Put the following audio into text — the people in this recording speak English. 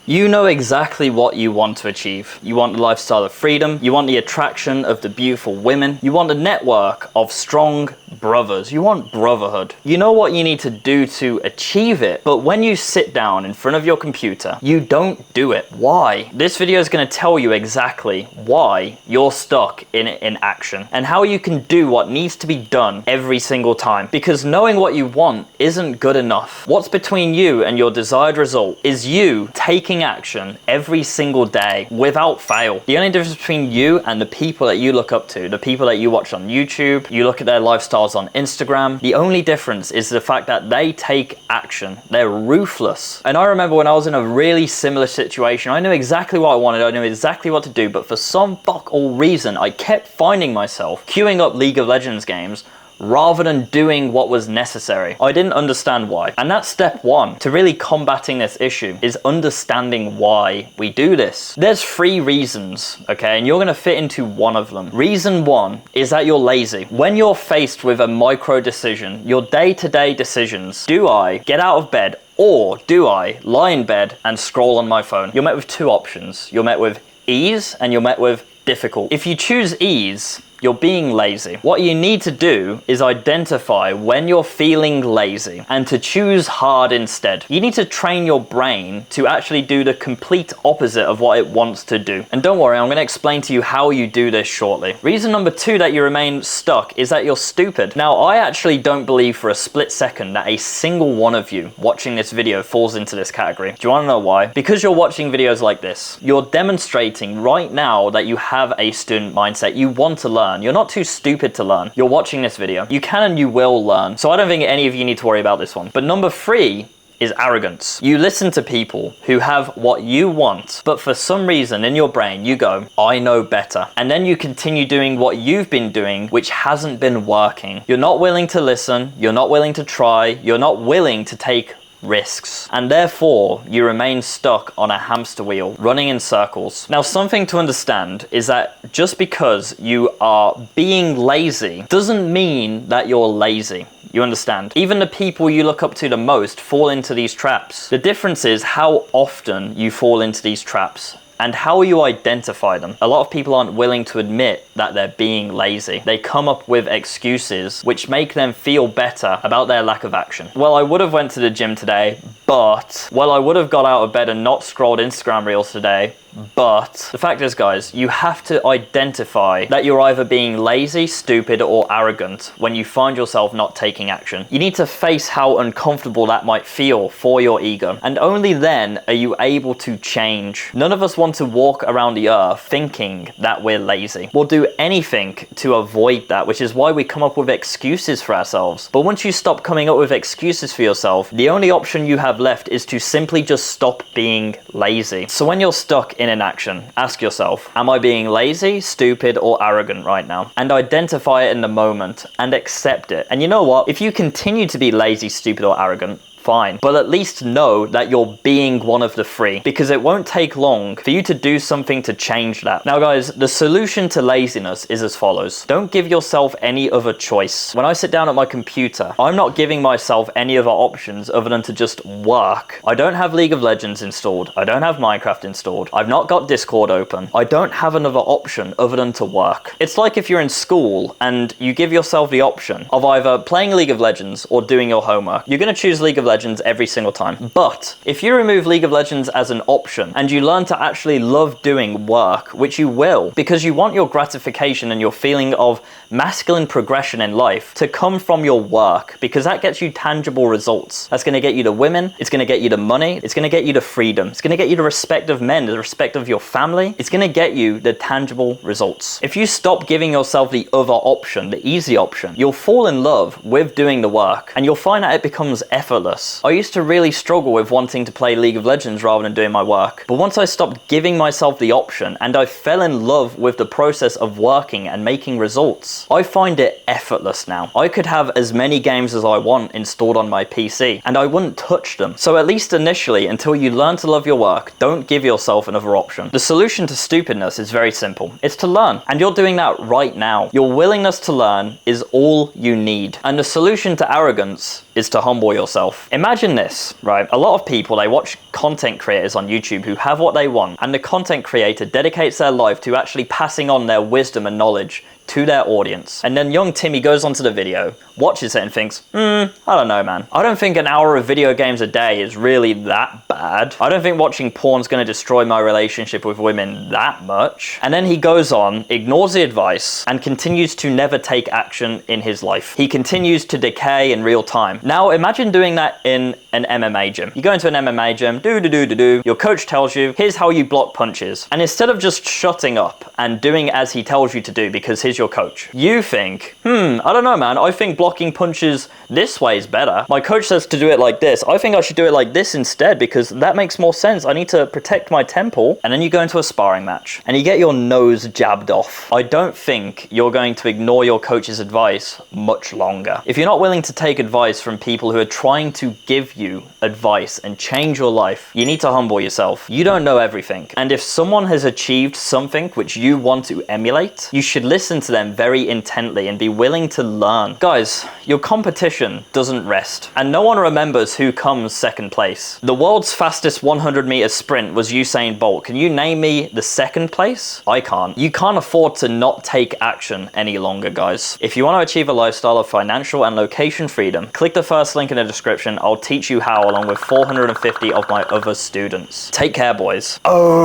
You know exactly what you want to achieve. You want the lifestyle of freedom, you want the attraction of the beautiful women, you want a network of strong brothers, you want brotherhood. You know what you need to do to achieve it, but when you sit down in front of your computer, you don't do it. Why? This video is going to tell you exactly why you're stuck in inaction and how you can do what needs to be done every single time. Because knowing what you want isn't good enough. What's between you and your desired result is you taking action every single day without fail. The only difference between you and the people that you look up to, the people that you watch on YouTube, you look at their lifestyles on Instagram, the only difference is the fact that they take action. They're ruthless. And I remember when I was in a really similar situation, I knew exactly what I wanted, I knew exactly what to do, but for some fuck all reason, I kept finding myself queuing up League of Legends games rather than doing what was necessary. I didn't understand why. And that's step one to really combating this issue, is understanding why we do this. There's 3 reasons, okay? And you're gonna fit into one of them. Reason 1 is that you're lazy. When you're faced with a micro decision, your day-to-day decisions, do I get out of bed or do I lie in bed and scroll on my phone? You're met with 2 options. You're met with ease and you're met with difficult. If you choose ease, you're being lazy. What you need to do is identify when you're feeling lazy and to choose hard instead. You need to train your brain to actually do the complete opposite of what it wants to do. And don't worry, I'm going to explain to you how you do this shortly. Reason number 2 that you remain stuck is that you're stupid. Now, I actually don't believe for a split second that a single one of you watching this video falls into this category. Do you want to know why? Because you're watching videos like this. You're demonstrating right now that you have a student mindset. You want to learn. You're not too stupid to learn. You're watching this video. You can and you will learn. So I don't think any of you need to worry about this one. But number 3 is arrogance. You listen to people who have what you want, but for some reason in your brain you go, I know better. And then you continue doing what you've been doing, which hasn't been working. You're not willing to listen. You're not willing to try. You're not willing to take risks, and therefore you remain stuck on a hamster wheel running in circles. Now, something to understand is that just because you are being lazy doesn't mean that you're lazy. You understand? Even the people you look up to the most fall into these traps. The difference is how often you fall into these traps and how you identify them. A lot of people aren't willing to admit that they're being lazy. They come up with excuses which make them feel better about their lack of action. Well, I would have went to the gym today, but, well, I would have got out of bed and not scrolled Instagram reels today, but the fact is, guys, you have to identify that you're either being lazy, stupid, or arrogant when you find yourself not taking action. You need to face how uncomfortable that might feel for your ego, and only then are you able to change. None of us want to walk around the earth thinking that we're lazy. We'll do anything to avoid that, which is why we come up with excuses for ourselves. But once you stop coming up with excuses for yourself, the only option you have left is to simply just stop being lazy. So when you're stuck in inaction, ask yourself, am I being lazy, stupid, or arrogant right now? And identify it in the moment and accept it. And you know what? If you continue to be lazy, stupid, or arrogant, fine. But at least know that you're being one of the 3, because it won't take long for you to do something to change that. Now, guys, the solution to laziness is as follows. Don't give yourself any other choice. When I sit down at my computer, I'm not giving myself any other options other than to just work. I don't have League of Legends installed. I don't have Minecraft installed. I've not got Discord open. I don't have another option other than to work. It's like if you're in school and you give yourself the option of either playing League of Legends or doing your homework. You're going to choose League of Legends every single time. But if you remove League of Legends as an option and you learn to actually love doing work, which you will, because you want your gratification and your feeling of masculine progression in life to come from your work, because that gets you tangible results. That's going to get you the women, it's going to get you the money, it's going to get you the freedom, it's going to get you the respect of men, the respect of your family, it's going to get you the tangible results. If you stop giving yourself the other option, the easy option, you'll fall in love with doing the work and you'll find that it becomes effortless. I used to really struggle with wanting to play League of Legends rather than doing my work. But once I stopped giving myself the option and I fell in love with the process of working and making results, I find it effortless now. I could have as many games as I want installed on my PC and I wouldn't touch them. So at least initially, until you learn to love your work, don't give yourself another option. The solution to stupidness is very simple. It's to learn. And you're doing that right now. Your willingness to learn is all you need. And the solution to arrogance is to humble yourself. Imagine this, right? A lot of people, they watch content creators on YouTube who have what they want, and the content creator dedicates their life to actually passing on their wisdom and knowledge to their audience. And then young Timmy goes onto the video, watches it and thinks, I don't know, man. I don't think an hour of video games a day is really that bad. I don't think watching porn's gonna destroy my relationship with women that much. And then he goes on, ignores the advice, and continues to never take action in his life. He continues to decay in real time. Now imagine doing that in an MMA gym. You go into an MMA gym, your coach tells you, here's how you block punches. And instead of just shutting up and doing as he tells you to do because he's your coach, you think, I don't know, man, I think blocking punches this way is better. My coach says to do it like this. I think I should do it like this instead because that makes more sense. I need to protect my temple. And then you go into a sparring match and you get your nose jabbed off. I don't think you're going to ignore your coach's advice much longer. If you're not willing to take advice from people who are trying to give you advice and change your life, you need to humble yourself. You don't know everything. And if someone has achieved something which you want to emulate, you should listen to them very intently and be willing to learn. Guys, your competition doesn't rest, and no one remembers who comes second place. The world's fastest 100-meter sprint was Usain Bolt. Can you name me the second place? I can't. You can't afford to not take action any longer, guys. If you want to achieve a lifestyle of financial and location freedom, click the first link in the description. I'll teach you how along with 450 of my other students. Take care, boys. Oh.